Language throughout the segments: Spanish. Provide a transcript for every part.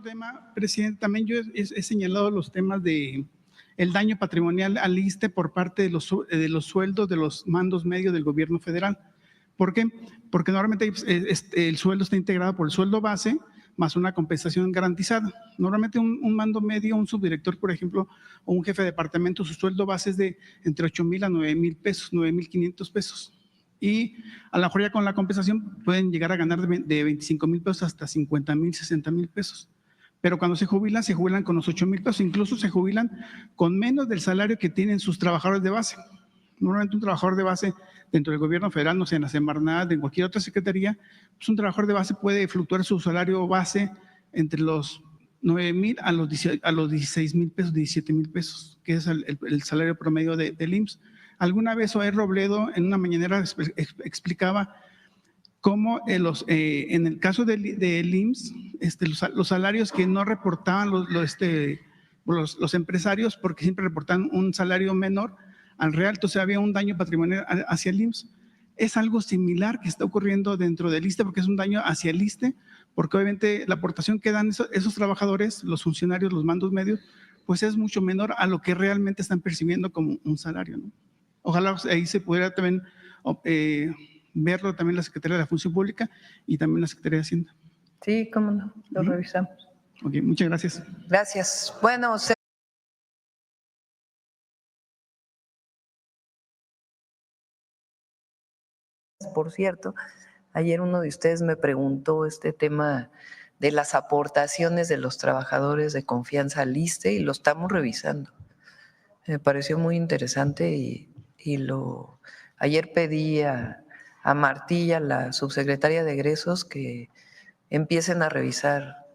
tema, presidente, también yo he señalado los temas de el daño patrimonial al ISSSTE por parte de los sueldos de los mandos medios del gobierno federal. ¿Por qué? Porque normalmente el sueldo está integrado por el sueldo base más una compensación garantizada. Normalmente un mando medio, un subdirector, por ejemplo, o un jefe de departamento, su sueldo base es de entre 8,000 a 9,000 pesos, 9,500 pesos. Y a lo mejor ya con la compensación pueden llegar a ganar de 25,000 pesos hasta 50,000, 60,000 pesos. Pero cuando se jubilan con los 8,000 pesos, incluso se jubilan con menos del salario que tienen sus trabajadores de base. Normalmente un trabajador de base dentro del gobierno federal, no sé, en la Semarnat, en cualquier otra secretaría, pues un trabajador de base puede fluctuar su salario base entre los 9,000 a los 16,000 pesos, 17,000 pesos, que es el salario promedio del IMSS. Alguna vez Oer Robledo en una mañanera explicaba cómo en el caso del IMSS, los salarios que no reportaban los empresarios, porque siempre reportaban un salario menor al real, entonces había un daño patrimonial hacia el IMSS. Es algo similar que está ocurriendo dentro del ISSSTE, porque es un daño hacia el ISSSTE, porque obviamente la aportación que dan esos trabajadores, los funcionarios, los mandos medios, pues es mucho menor a lo que realmente están percibiendo como un salario, ¿no? Ojalá ahí se pudiera también verlo también la Secretaría de la Función Pública y también la Secretaría de Hacienda. Sí, cómo no, lo revisamos. Ok, muchas gracias. Gracias. Bueno, por cierto, ayer uno de ustedes me preguntó este tema de las aportaciones de los trabajadores de confianza al ISSSTE y lo estamos revisando. Me pareció muy interesante y ayer pedí a Martí, a la subsecretaria de egresos, que empiecen a revisar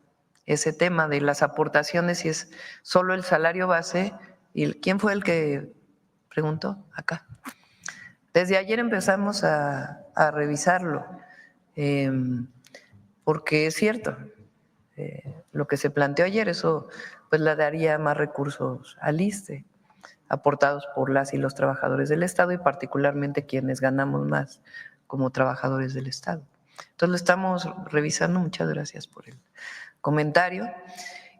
ese tema de las aportaciones, si es solo el salario base. ¿Y quién fue el que preguntó? Acá. Desde ayer empezamos a revisarlo, porque es cierto, lo que se planteó ayer, eso pues le daría más recursos al ISSSTE, aportados por las y los trabajadores del Estado y particularmente quienes ganamos más como trabajadores del Estado. Entonces lo estamos revisando, muchas gracias por el comentario.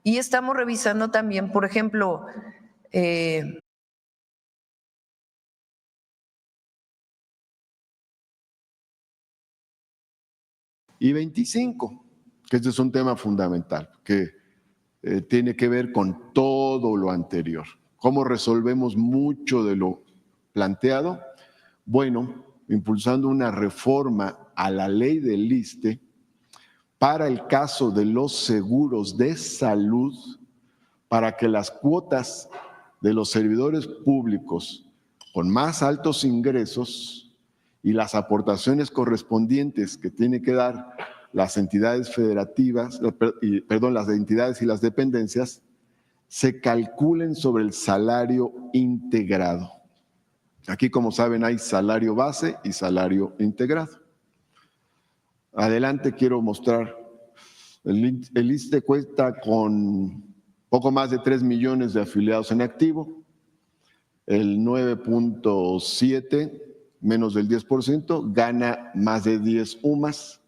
Y estamos revisando también, por ejemplo, y 25, que este es un tema fundamental, que tiene que ver con todo lo anterior. ¿Cómo resolvemos mucho de lo planteado? Bueno, impulsando una reforma a la ley del ISSSTE para el caso de los seguros de salud, para que las cuotas de los servidores públicos con más altos ingresos y las aportaciones correspondientes que tiene que dar las entidades federativas, las entidades y las dependencias, se calculen sobre el salario integrado. Aquí, como saben, hay salario base y salario integrado. Adelante quiero mostrar, el ISSSTE cuenta con poco más de 3 millones de afiliados en activo, el 9.7, menos del 10%, gana más de 10 UMAS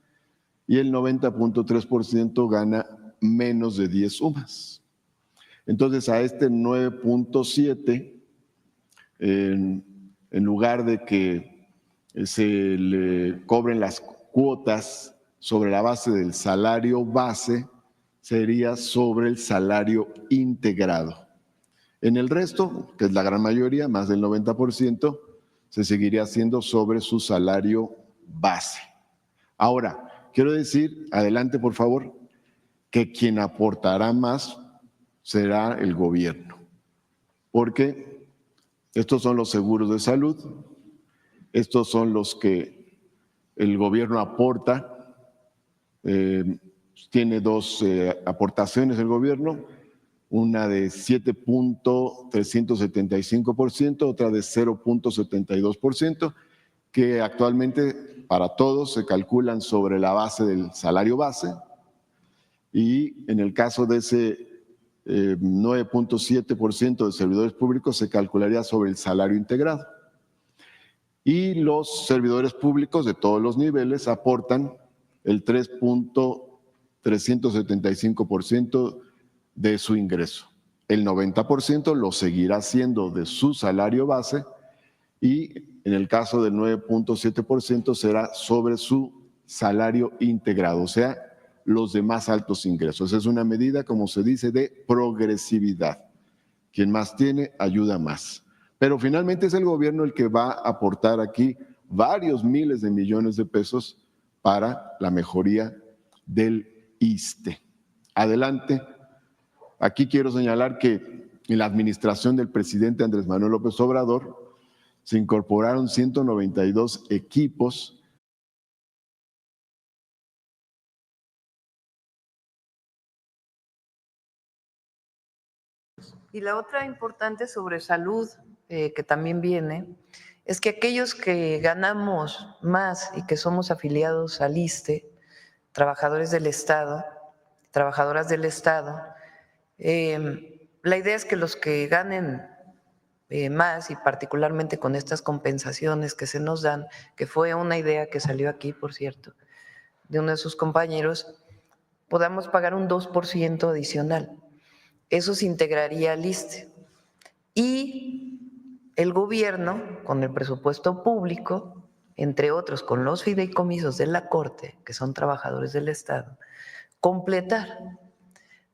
y el 90.3% gana menos de 10 UMAS. Entonces a este 9.7, en lugar de que se le cobren las cuotas sobre la base del salario base, sería sobre el salario integrado. En el resto, que es la gran mayoría, más del 90%, se seguiría haciendo sobre su salario base. Ahora, quiero decir, adelante por favor, que quien aportará más será el gobierno, porque estos son los seguros de salud, estos son los que el gobierno aporta, tiene dos aportaciones el gobierno, una de 7.375%, otra de 0.72%, que actualmente para todos se calculan sobre la base del salario base, y en el caso de ese 9.7% de servidores públicos se calcularía sobre el salario integrado. Y los servidores públicos de todos los niveles aportan el 3.3 375% de su ingreso. El 90% lo seguirá haciendo de su salario base y en el caso del 9.7% será sobre su salario integrado, o sea, los de más altos ingresos. Es una medida, como se dice, de progresividad. Quien más tiene, ayuda más. Pero finalmente es el gobierno el que va a aportar aquí varios miles de millones de pesos para la mejoría del ISSSTE. Adelante. Aquí quiero señalar que en la administración del presidente Andrés Manuel López Obrador se incorporaron 192 equipos Y la otra importante sobre salud, que también viene, es que aquellos que ganamos más y que somos afiliados al ISSSTE, trabajadores del Estado, trabajadoras del Estado, la idea es que los que ganen más y particularmente con estas compensaciones que se nos dan, que fue una idea que salió aquí, por cierto, de uno de sus compañeros, podamos pagar un 2% adicional. Eso se integraría al ISSSTE. Y el gobierno, con el presupuesto público, entre otros con los fideicomisos de la Corte, que son trabajadores del Estado, completar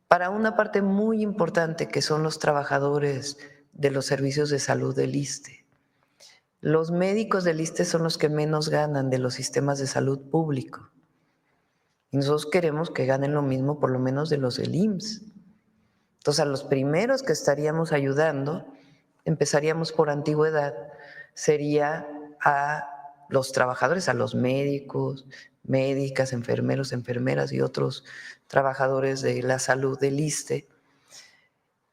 para una parte muy importante que son los trabajadores de los servicios de salud del ISSSTE. Los médicos del ISSSTE son los que menos ganan de los sistemas de salud público. Y nosotros queremos que ganen lo mismo por lo menos de los del IMSS. Entonces, a los primeros que estaríamos ayudando, empezaríamos por antigüedad, sería a los trabajadores, a los médicos, médicas, enfermeros, enfermeras y otros trabajadores de la salud del ISSSTE.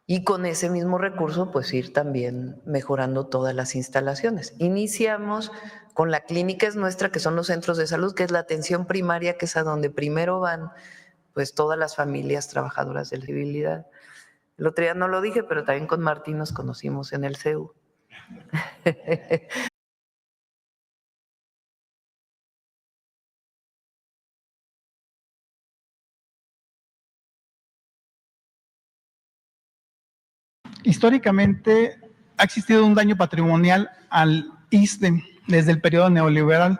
Y con ese mismo recurso, pues ir también mejorando todas las instalaciones. Iniciamos con la clínica es nuestra, que son los centros de salud, que es la atención primaria, que es a donde primero van pues todas las familias trabajadoras de la civilidad. El otro día no lo dije, pero también con Martín nos conocimos en el CEU. Históricamente ha existido un daño patrimonial al ISSSTE desde el periodo neoliberal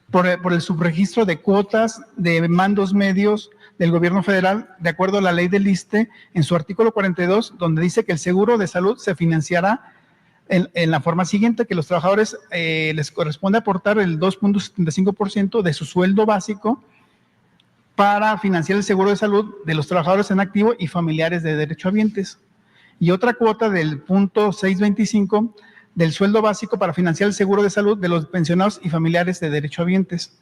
por el subregistro de cuotas de mandos medios del gobierno federal, de acuerdo a la ley del ISSSTE, en su artículo 42, donde dice que el seguro de salud se financiará en la forma siguiente, que los trabajadores les corresponde aportar el 2.75% de su sueldo básico para financiar el seguro de salud de los trabajadores en activo y familiares de derechohabientes. Y otra cuota del punto 625 del sueldo básico para financiar el seguro de salud de los pensionados y familiares de derechohabientes.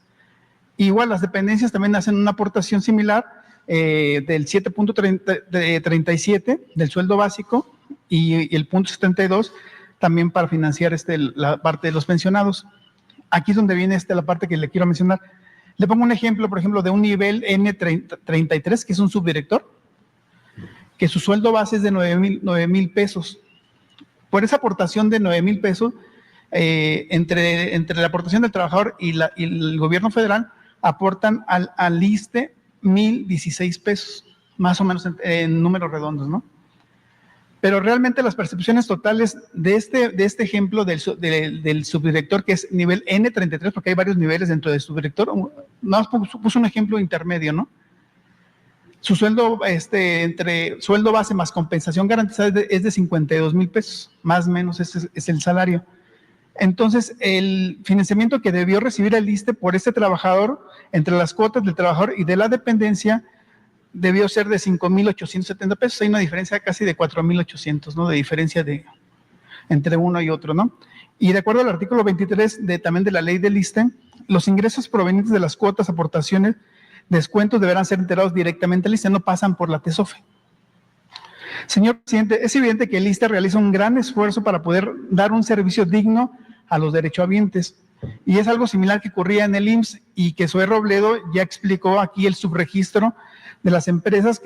Igual las dependencias también hacen una aportación similar del 7.37 del sueldo básico y el punto 72 también para financiar la parte de los pensionados. Aquí es donde viene la parte que le quiero mencionar. Le pongo un ejemplo, por ejemplo, de un nivel N33, que es un subdirector, que su sueldo base es de 9,000 pesos. Por esa aportación de 9,000 pesos, entre la aportación del trabajador y el gobierno federal, aportan al ISSSTE 1,016 pesos, más o menos en números redondos, ¿no? Pero realmente las percepciones totales de este ejemplo del subdirector, que es nivel N33, porque hay varios niveles dentro del subdirector, nada más puso un ejemplo intermedio, ¿no? Su sueldo, entre sueldo base más compensación garantizada es de 52,000 pesos, más o menos ese es el salario. Entonces, el financiamiento que debió recibir el ISSSTE por este trabajador, entre las cuotas del trabajador y de la dependencia, debió ser de 5,870 pesos. Hay una diferencia casi de 4,800, ¿no? De diferencia entre uno y otro, ¿no? Y de acuerdo al artículo 23 también de la ley del ISSSTE, los ingresos provenientes de las cuotas, aportaciones, descuentos deberán ser enterados directamente al ISSSTE, no pasan por la TESOFE. Señor presidente, es evidente que el ISSSTE realiza un gran esfuerzo para poder dar un servicio digno a los derechohabientes, y es algo similar que ocurría en el IMSS y que Zoé Robledo ya explicó aquí el subregistro de las empresas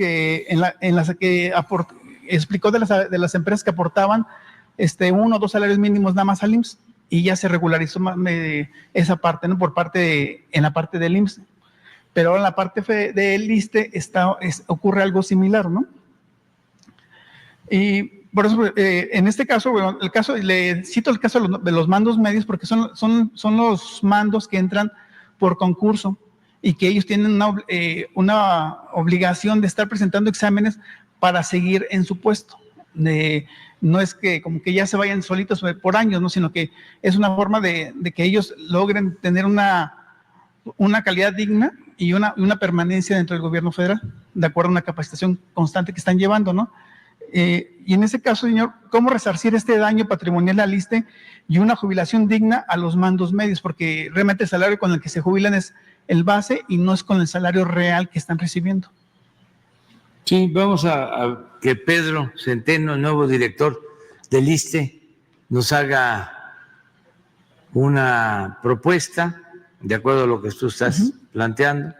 explicó de las empresas que aportaban 1 o 2 salarios mínimos nada más al IMSS, y ya se regularizó esa parte, ¿no? En la parte del IMSS. pero ahora en la parte del ISSSTE ocurre algo similar, ¿no? Y por eso, en este caso, bueno, le cito el caso de los mandos medios porque son los mandos que entran por concurso y que ellos tienen una obligación de estar presentando exámenes para seguir en su puesto. No es que como que ya se vayan solitos por años, ¿no? Sino que es una forma de que ellos logren tener una calidad digna y una permanencia dentro del gobierno federal, de acuerdo a una capacitación constante que están llevando, ¿no? Y en ese caso, señor, ¿cómo resarcir este daño patrimonial al ISSSTE y una jubilación digna a los mandos medios? Porque realmente el salario con el que se jubilan es el base y no es con el salario real que están recibiendo. Sí, vamos a que Pedro Centeno, el nuevo director del ISSSTE, nos haga una propuesta de acuerdo a lo que tú estás planteando.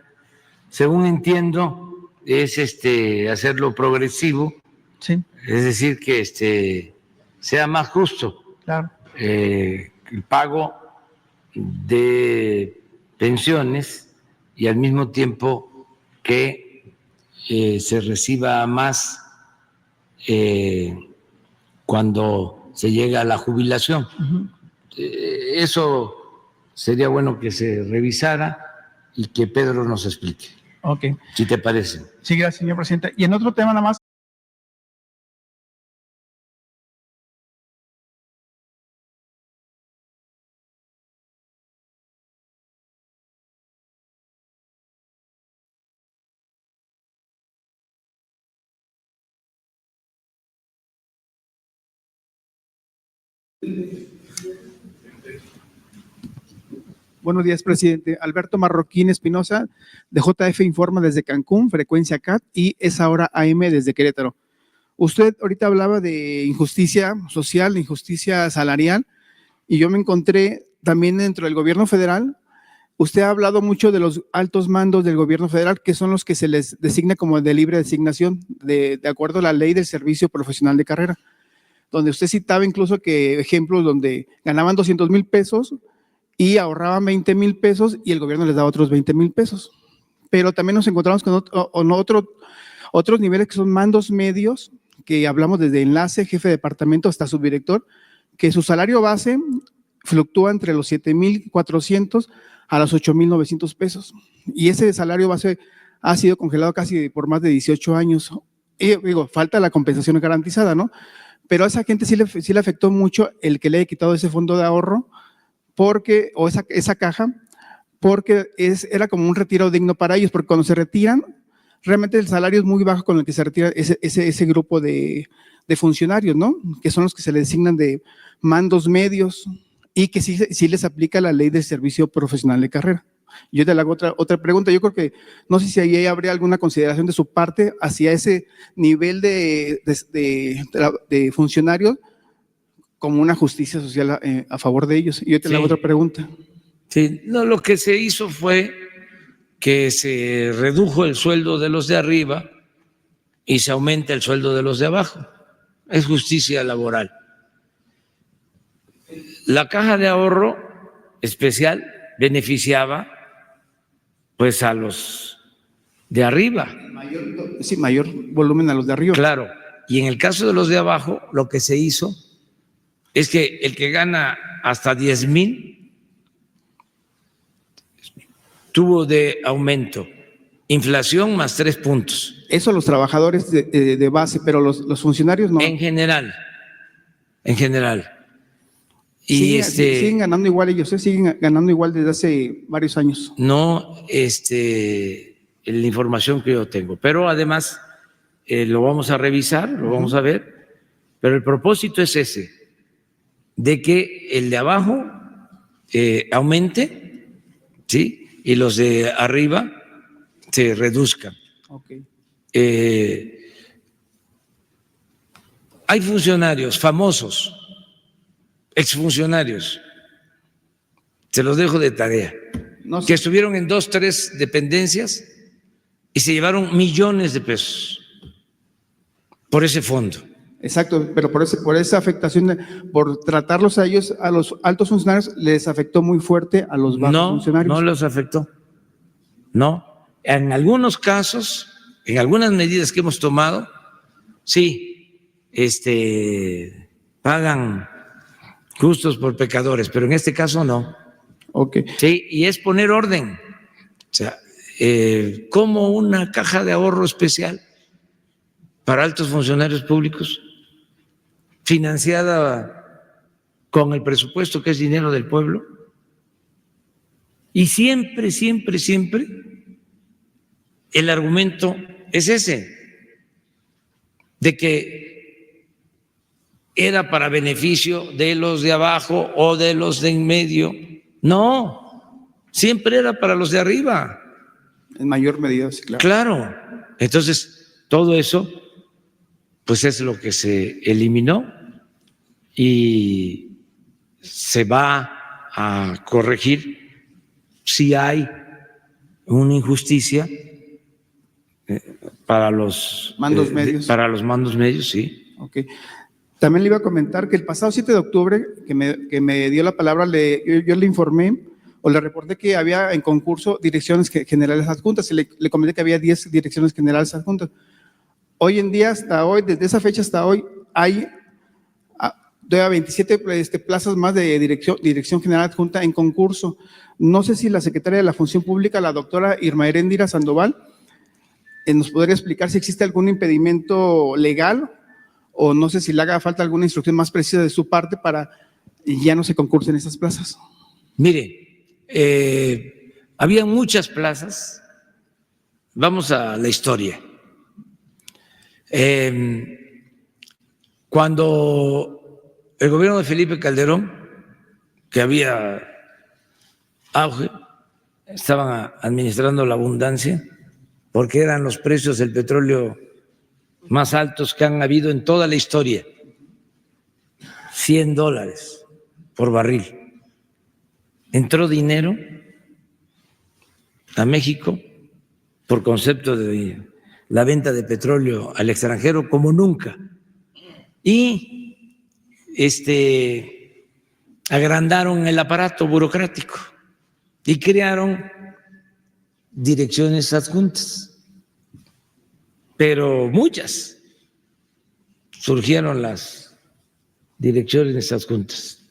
Según entiendo, es hacerlo progresivo. Sí. Es decir, que sea más justo, Claro. El pago de pensiones y al mismo tiempo que se reciba más cuando se llega a la jubilación. Eso sería bueno que se revisara y que Pedro nos explique. Ok. Si te parece. Sí, gracias, señor presidente. Y en otro tema nada más. Buenos días, presidente. Alberto Marroquín Espinosa, de JF Informa desde Cancún, frecuencia CAT, y Esa Hora AM desde Querétaro. Usted ahorita hablaba de injusticia social, injusticia salarial, y yo me encontré también dentro del gobierno federal. Usted ha hablado mucho de los altos mandos del gobierno federal, que son los que se les designa como de libre designación, de acuerdo a la ley del servicio profesional de carrera, donde usted citaba incluso que ejemplos donde ganaban 200,000 pesos y ahorraban 20,000 pesos y el gobierno les daba otros 20,000 pesos. Pero también nos encontramos con otros niveles que son mandos medios, que hablamos desde enlace, jefe de departamento hasta subdirector, que su salario base fluctúa entre los 7,400 a los 8,900 pesos. Y ese salario base ha sido congelado casi por más de 18 años. Y digo, falta la compensación garantizada, ¿no? Pero a esa gente sí le afectó mucho el que le haya quitado ese fondo de ahorro, o esa caja, porque era como un retiro digno para ellos, porque cuando se retiran, realmente el salario es muy bajo con el que se retira ese grupo de funcionarios, ¿no? Que son los que se les designan de mandos medios y que sí les aplica la ley del servicio profesional de carrera. Yo te hago otra pregunta. Yo creo que, no sé si ahí habría alguna consideración de su parte hacia ese nivel de funcionarios, como una justicia social a favor de ellos. Y yo te hago otra pregunta. Sí, no, lo que se hizo fue que se redujo el sueldo de los de arriba y se aumenta el sueldo de los de abajo. Es justicia laboral. La caja de ahorro especial beneficiaba pues a los de arriba. Mayor volumen a los de arriba. Claro, y en el caso de los de abajo, lo que se hizo es que el que gana hasta 10,000 tuvo de aumento inflación más 3 puntos. Eso los trabajadores de base, pero los funcionarios no. En general. Y siguen ganando igual ellos, siguen ganando igual desde hace varios años. No, la información que yo tengo, pero además lo vamos a revisar, lo vamos a ver, pero el propósito es ese, de que el de abajo aumente, ¿sí? Y los de arriba se reduzcan. Okay. Hay funcionarios famosos, exfuncionarios, se los dejo de tarea, que estuvieron en 2, 3 dependencias y se llevaron millones de pesos por ese fondo. Exacto, pero por esa afectación, por tratarlos a ellos, a los altos funcionarios, les afectó muy fuerte a los bajos funcionarios. No los afectó. No, en algunos casos, en algunas medidas que hemos tomado, sí, pagan justos por pecadores, pero en este caso no. Ok. Sí, y es poner orden. O sea, como una caja de ahorro especial para altos funcionarios públicos, financiada con el presupuesto que es dinero del pueblo, y siempre, siempre, siempre el argumento es ese, de que era para beneficio de los de abajo o de los de en medio. No, siempre era para los de arriba. En mayor medida, sí, claro. Claro. Entonces, todo eso, pues es lo que se eliminó y se va a corregir si hay una injusticia para los Mandos medios. para los mandos medios, sí. Ok. También le iba a comentar que el pasado 7 de octubre, que me dio la palabra, yo le informé o le reporté que había en concurso direcciones generales adjuntas y le comenté que había 10 direcciones generales adjuntas. Hoy en día, hasta hoy, desde esa fecha hasta hoy, hay todavía 27 plazas más de dirección general adjunta en concurso. No sé si la secretaria de la Función Pública, la doctora Irma Heréndira Sandoval, nos podría explicar si existe algún impedimento legal o no sé si le haga falta alguna instrucción más precisa de su parte para ya no se concursen esas plazas. Mire, había muchas plazas. Vamos a la historia. Cuando el gobierno de Felipe Calderón, que había auge, estaban administrando la abundancia, porque eran los precios del petróleo más altos que han habido en toda la historia, $100 por barril. Entró dinero a México por concepto de la venta de petróleo al extranjero como nunca. Y agrandaron el aparato burocrático y crearon direcciones adjuntas. Pero muchas surgieron las direcciones adjuntas,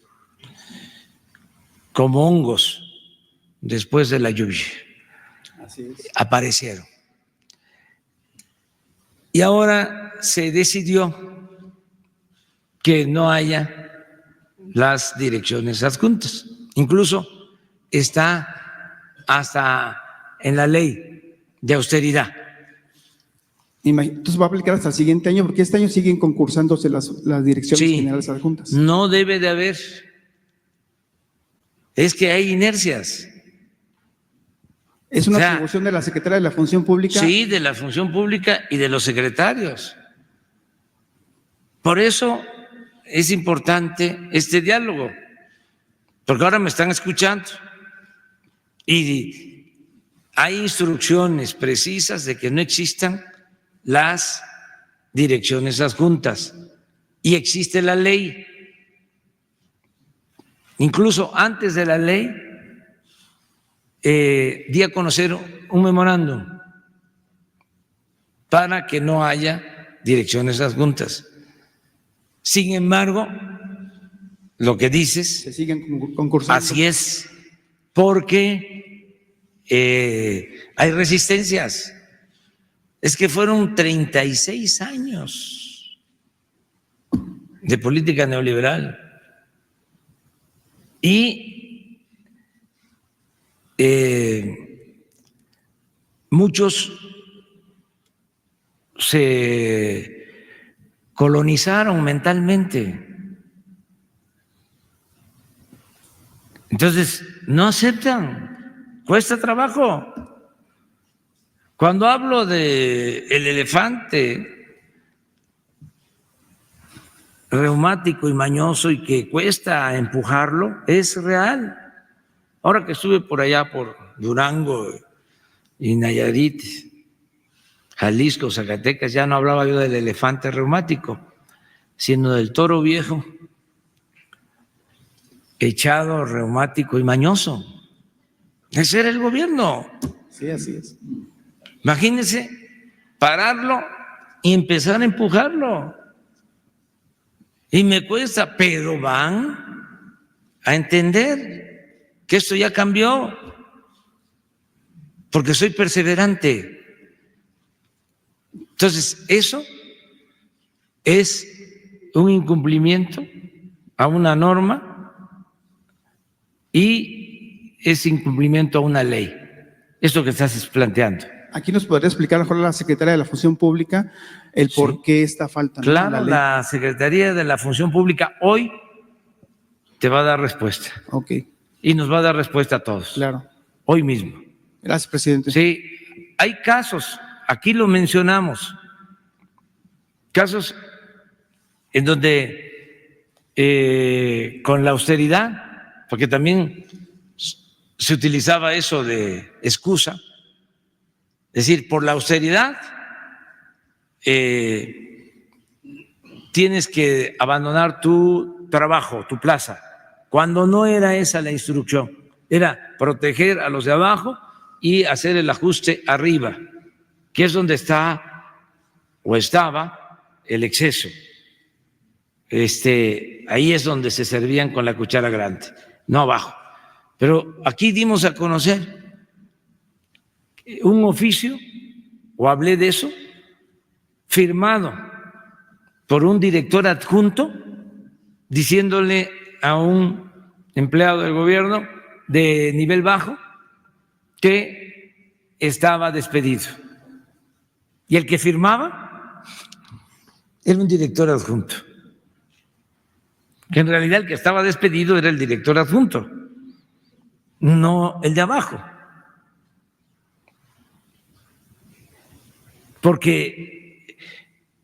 como hongos después de la lluvia. Así es. Aparecieron. Y ahora se decidió que no haya las direcciones adjuntas. Incluso está hasta en la ley de austeridad. Entonces va a aplicar hasta el siguiente año, porque este año siguen concursándose las direcciones Sí, generales adjuntas. no debe de haber. Es que hay inercias. Es una O sea, atribución de la Secretaría de la Función Pública. Sí, de la Función Pública y de los secretarios. Por eso es importante este diálogo, porque ahora me están escuchando y hay instrucciones precisas de que no existan las direcciones adjuntas y existe la ley. Incluso antes de la ley di a conocer un memorándum para que no haya direcciones adjuntas. Sin embargo, lo que dices, Se siguen concursando. así es, porque hay resistencias. Es que fueron 36 años de política neoliberal y muchos se colonizaron mentalmente. Entonces, no aceptan, cuesta trabajo. Cuando hablo de el elefante reumático y mañoso y que cuesta empujarlo, es real. Ahora que estuve por allá, por Durango y Nayarit, Jalisco, Zacatecas, ya no hablaba yo del elefante reumático, sino del toro viejo, echado, reumático y mañoso. Ese era el gobierno. Sí, así es. Imagínense pararlo y empezar a empujarlo. Y me cuesta, pero van a entender que esto ya cambió, porque soy perseverante. Entonces, eso es un incumplimiento a una norma y es incumplimiento a una ley. Esto que estás planteando. Aquí nos podría explicar mejor la Secretaría de la Función Pública el por qué esta falta. ¿no? Claro, ley. la Secretaría de la Función Pública hoy te va a dar respuesta. Ok, Y nos va a dar respuesta a todos. claro. Hoy mismo. Gracias, presidente. Sí, hay casos, aquí lo mencionamos, casos en donde con la austeridad, porque también se utilizaba eso de excusa, es decir, por la austeridad tienes que abandonar tu trabajo, tu plaza, cuando no era esa la instrucción, era proteger a los de abajo y hacer el ajuste arriba, que es donde está o estaba el exceso. Ahí es donde se servían con la cuchara grande, no abajo. Pero aquí dimos a conocer un oficio, o hablé de eso, firmado por un director adjunto, diciéndole a un empleado del gobierno de nivel bajo que estaba despedido. Y el que firmaba era un director adjunto, que en realidad el que estaba despedido era el director adjunto, no el de abajo. Porque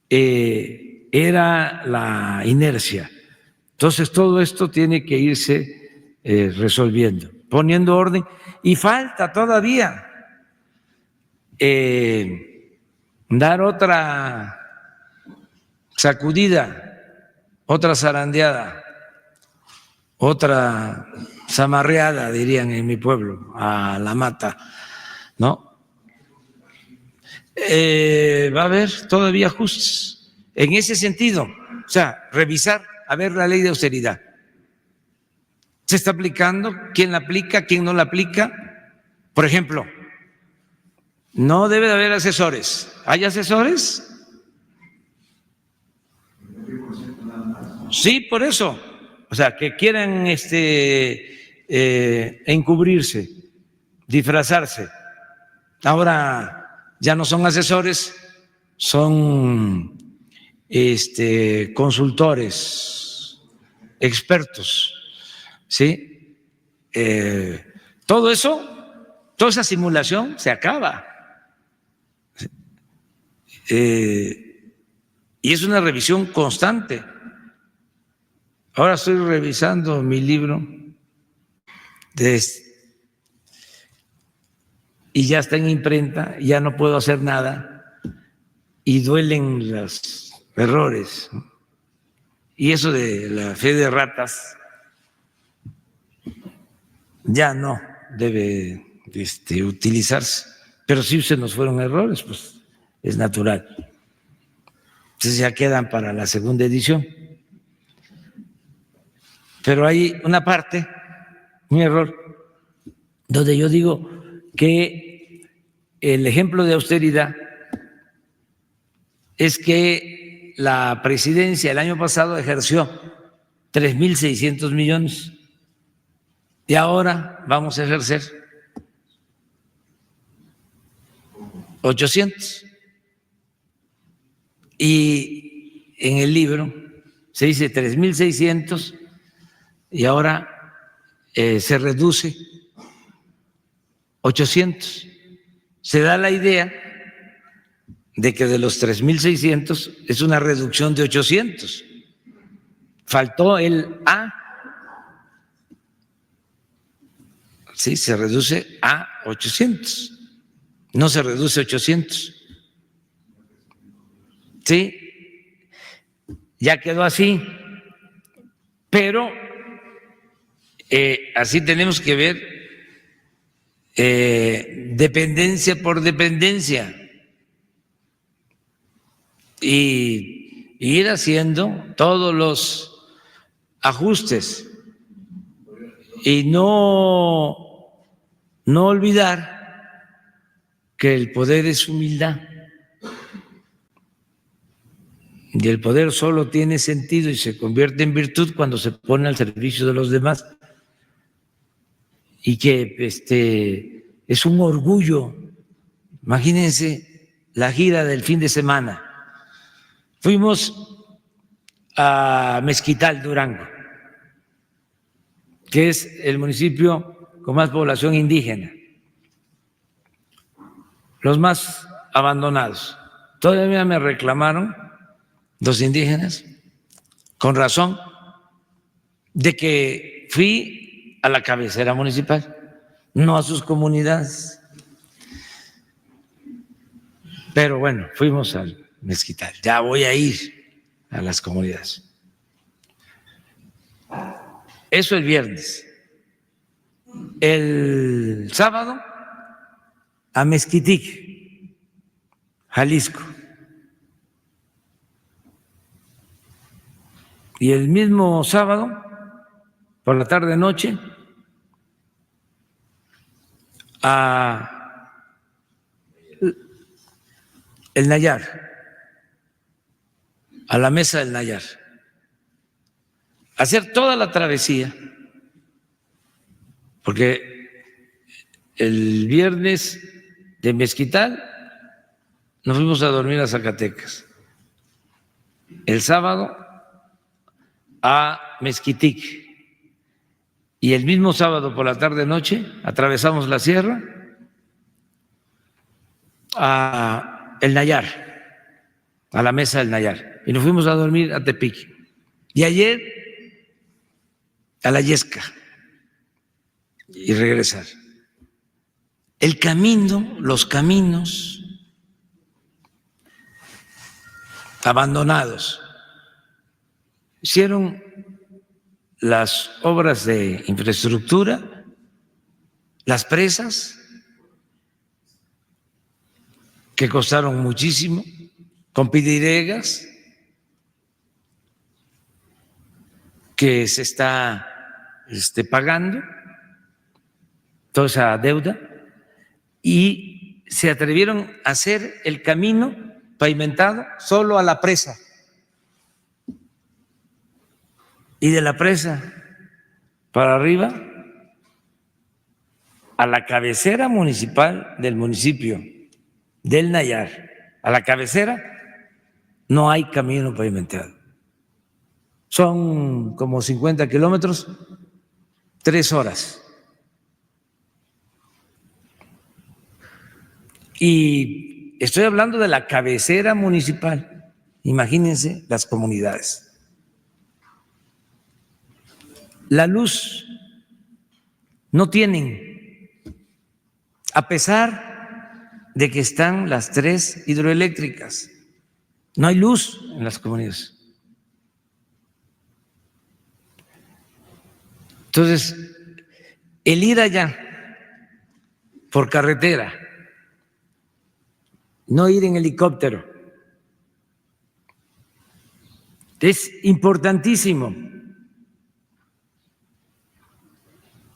era la inercia. Entonces todo esto tiene que irse resolviendo, poniendo orden. Y falta todavía dar otra sacudida, otra zarandeada, otra zamarreada, dirían en mi pueblo, a la mata, ¿no? Va a haber todavía ajustes en ese sentido, o sea, revisar, a ver la ley de austeridad. ¿Se está aplicando? ¿Quién la aplica? ¿Quién no la aplica? Por ejemplo, no debe de haber asesores. ¿Hay asesores? Sí, por eso. O sea, que quieran encubrirse, disfrazarse. Ahora ya no son asesores, son consultores, expertos, ¿sí? Todo eso, toda esa simulación se acaba. Y es una revisión constante. Ahora estoy revisando mi libro y ya está en imprenta, ya no puedo hacer nada y duelen los errores. Y eso de la fe de ratas ya no debe utilizarse, pero sí se nos fueron errores, pues es natural. Entonces ya quedan para la segunda edición. Pero hay una parte, un error, donde yo digo que el ejemplo de austeridad es que la presidencia el año pasado ejerció 3.600 millones y ahora vamos a ejercer 800. Y en el libro se dice 3.600 y ahora se reduce 800. Se da la idea de que de los 3.600 es una reducción de 800. Faltó el A. Sí, se reduce a 800. No se reduce 800. Sí, ya quedó así. Pero así tenemos que ver dependencia por dependencia, y ir haciendo todos los ajustes y no olvidar que el poder es humildad y el poder solo tiene sentido y se convierte en virtud cuando se pone al servicio de los demás, y que es un orgullo. Imagínense la gira del fin de semana. Fuimos a Mezquital, Durango, que es el municipio con más población indígena, los más abandonados. Todavía me reclamaron los indígenas, con razón, de que fui a la cabecera municipal, no a sus comunidades. Pero bueno, fuimos al Mezquital. Ya voy a ir a las comunidades. Eso el viernes. El sábado a Mezquitic, Jalisco. Y el mismo sábado, por la tarde-noche, a el Nayar, a la Mesa del Nayar, hacer toda la travesía, porque el viernes de Mezquital nos fuimos a dormir a Zacatecas, el sábado a Mezquitic, y el mismo sábado por la tarde-noche atravesamos la sierra a el Nayar, a la Mesa del Nayar, y nos fuimos a dormir a Tepic. Y ayer a la Yesca y regresar. El camino, los caminos abandonados. Hicieron las obras de infraestructura, las presas, que costaron muchísimo, con pidiregas, que se está pagando toda esa deuda, y se atrevieron a hacer el camino pavimentado solo a la presa, y de la presa para arriba a la cabecera municipal del municipio del Nayar, a la cabecera no hay camino pavimentado. Son como 50 kilómetros, 3 horas. Y estoy hablando de la cabecera municipal. Imagínense las comunidades. La luz no tienen, a pesar de que están las 3 hidroeléctricas. No hay luz en las comunidades. Entonces, el ir allá por carretera, no ir en helicóptero, es importantísimo.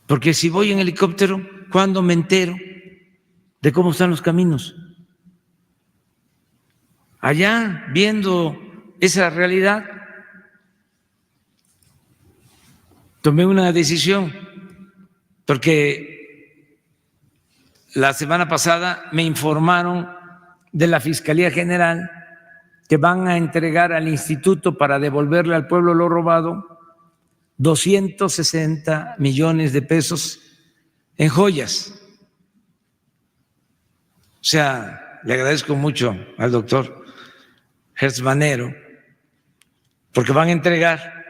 Porque si voy en helicóptero, ¿cuándo me entero de cómo están los caminos? Allá, viendo esa realidad, tomé una decisión, porque la semana pasada me informaron de la Fiscalía General que van a entregar al instituto para devolverle al pueblo lo robado 260 millones de pesos en joyas. O sea, le agradezco mucho al doctor Hertz Manero, porque van a entregar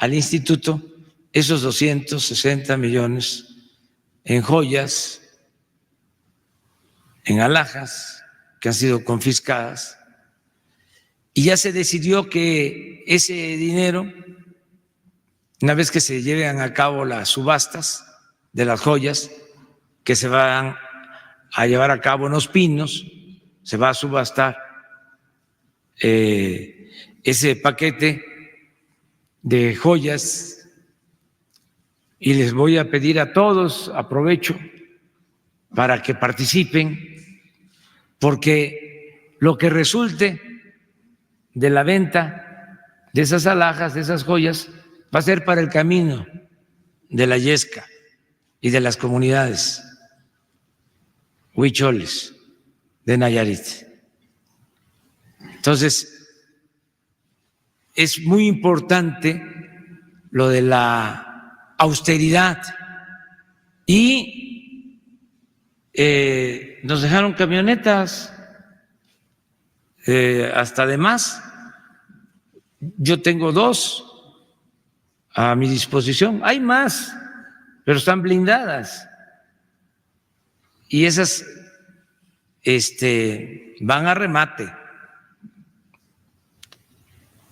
al instituto esos 260 millones en joyas, en alhajas que han sido confiscadas, y ya se decidió que ese dinero, una vez que se lleven a cabo las subastas de las joyas, que se van a llevar a cabo en Los Pinos, se va a subastar ese paquete de joyas y les voy a pedir a todos, aprovecho para que participen, porque lo que resulte de la venta de esas alhajas, de esas joyas, va a ser para el camino de la Yesca y de las comunidades huicholes de Nayarit. Entonces, es muy importante lo de la austeridad y nos dejaron camionetas hasta de más. Yo tengo 2 a mi disposición. Hay más, pero están blindadas. Y esas van a remate.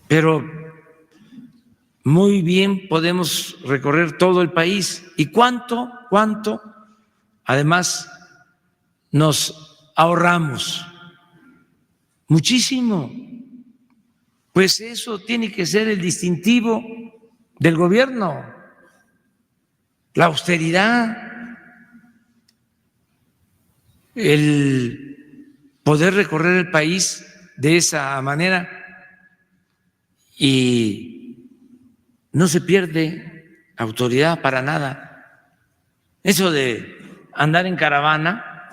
Pero muy bien podemos recorrer todo el país. ¿Y cuánto además nos ahorramos? Muchísimo. Pues eso tiene que ser el distintivo del gobierno, la austeridad, el poder recorrer el país de esa manera y no se pierde autoridad para nada. Eso de andar en caravana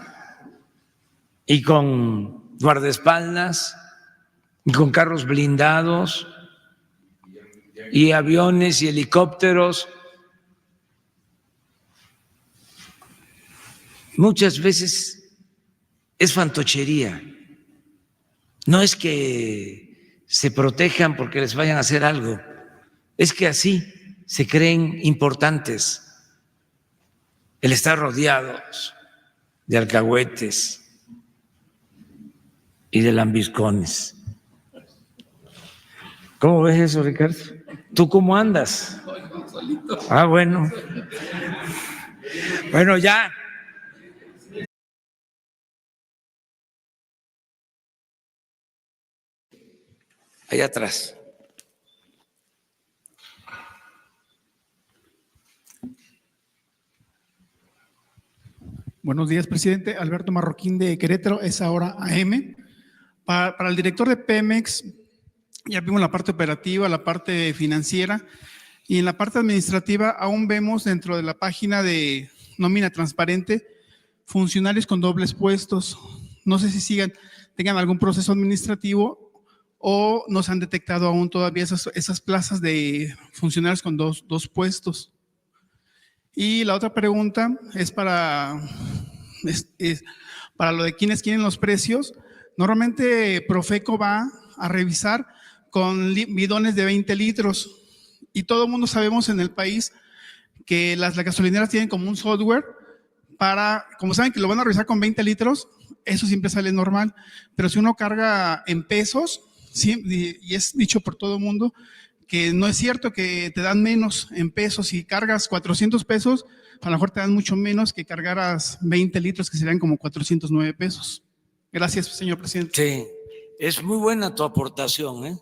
y con guardaespaldas y con carros blindados y aviones y helicópteros, muchas veces es fantochería. No es que se protejan porque les vayan a hacer algo, es que así se creen importantes. El estar rodeados de alcahuetes y de lambiscones. ¿Cómo ves eso, Ricardo? ¿Tú cómo andas? Ah, bueno. Bueno, ya. Allá atrás. Buenos días, presidente. Alberto Marroquín de Querétaro, es ahora AM. Para el director de Pemex, ya vimos la parte operativa, la parte financiera, y en la parte administrativa aún vemos dentro de la página de nómina transparente funcionarios con dobles puestos. No sé si tengan algún proceso administrativo o no se han detectado aún todavía esas plazas de funcionarios con dos puestos. Y la otra pregunta es para lo de quienes quieren los precios. Normalmente Profeco va a revisar con bidones de 20 litros y todo el mundo sabemos en el país que las gasolineras tienen como un software como saben que lo van a revisar con 20 litros, eso siempre sale normal, pero si uno carga en pesos, y es dicho por todo el mundo, que no es cierto que te dan menos en pesos. Si cargas 400 pesos, a lo mejor te dan mucho menos que cargaras 20 litros, que serían como 409 pesos. Gracias, señor presidente. Sí, es muy buena tu aportación,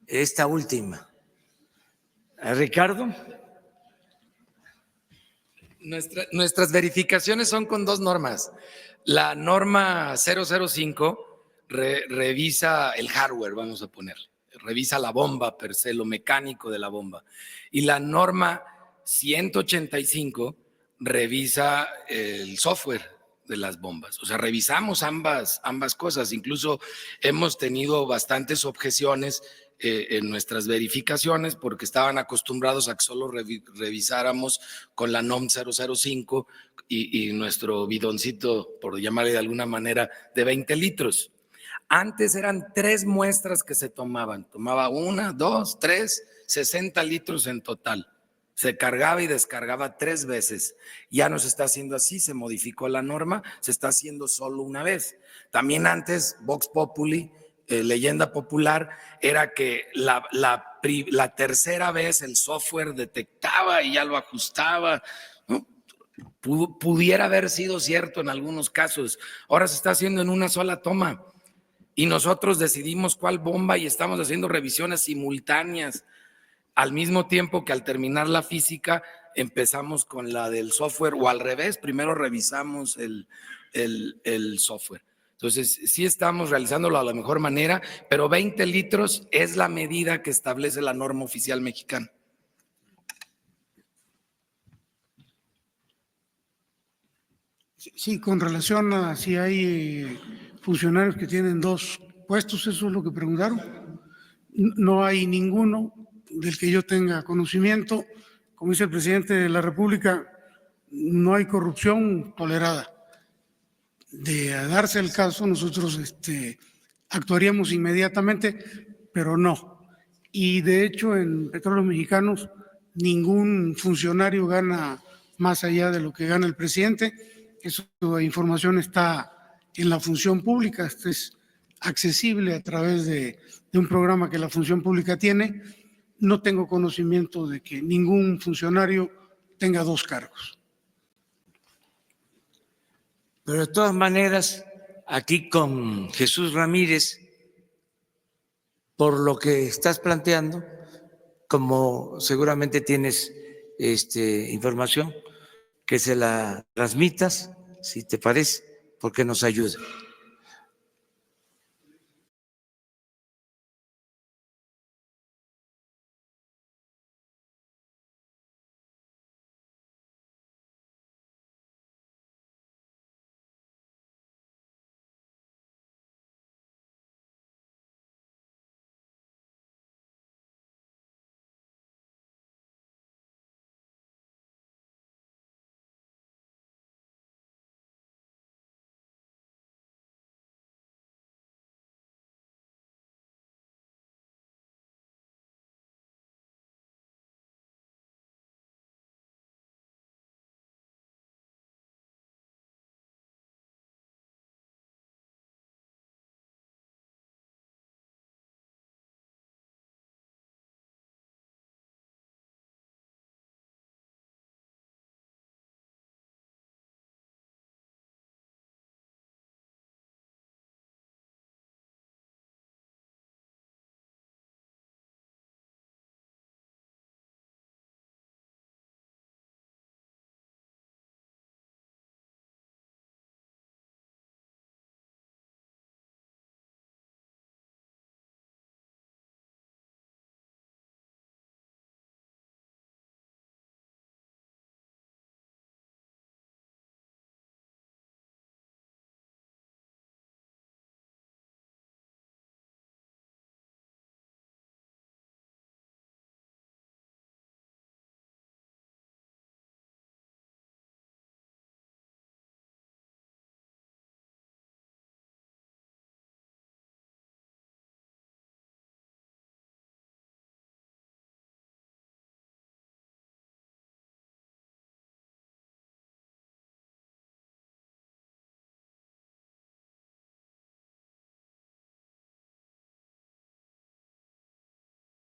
esta última. Ricardo. Nuestras verificaciones son con 2 normas. La norma 005 revisa el hardware, vamos a poner, revisa la bomba per se, lo mecánico de la bomba. Y la norma 185 revisa el software de las bombas. O sea, revisamos ambas cosas. Incluso hemos tenido bastantes objeciones en nuestras verificaciones porque estaban acostumbrados a que solo revisáramos con la NOM 005 y nuestro bidoncito, por llamarle de alguna manera, de 20 litros. Antes eran 3 muestras que se tomaban. Tomaba 1, 2, 3, 60 litros en total. Se cargaba y descargaba 3 veces. Ya no se está haciendo así, se modificó la norma, se está haciendo solo una vez. También antes, Vox Populi, leyenda popular, era que la tercera vez el software detectaba y ya lo ajustaba, ¿no? Pudiera haber sido cierto en algunos casos. Ahora se está haciendo en una sola toma y nosotros decidimos cuál bomba y estamos haciendo revisiones simultáneas al mismo tiempo que al terminar la física empezamos con la del software o al revés, primero revisamos el software. Entonces, sí estamos realizándolo a la mejor manera, pero 20 litros es la medida que establece la norma oficial mexicana. Sí, con relación a si hay funcionarios que tienen 2 puestos, eso es lo que preguntaron. No hay ninguno del que yo tenga conocimiento. Como dice el presidente de la República, no hay corrupción tolerada. De darse el caso, nosotros actuaríamos inmediatamente, pero no. Y de hecho, en Petróleos Mexicanos, ningún funcionario gana más allá de lo que gana el presidente. Esa información está en la función pública, es accesible a través de un programa que la función pública tiene. No tengo conocimiento de que ningún funcionario tenga 2 cargos. Pero de todas maneras, aquí con Jesús Ramírez, por lo que estás planteando, como seguramente tienes información, que se la transmitas, si te parece, porque nos ayuda.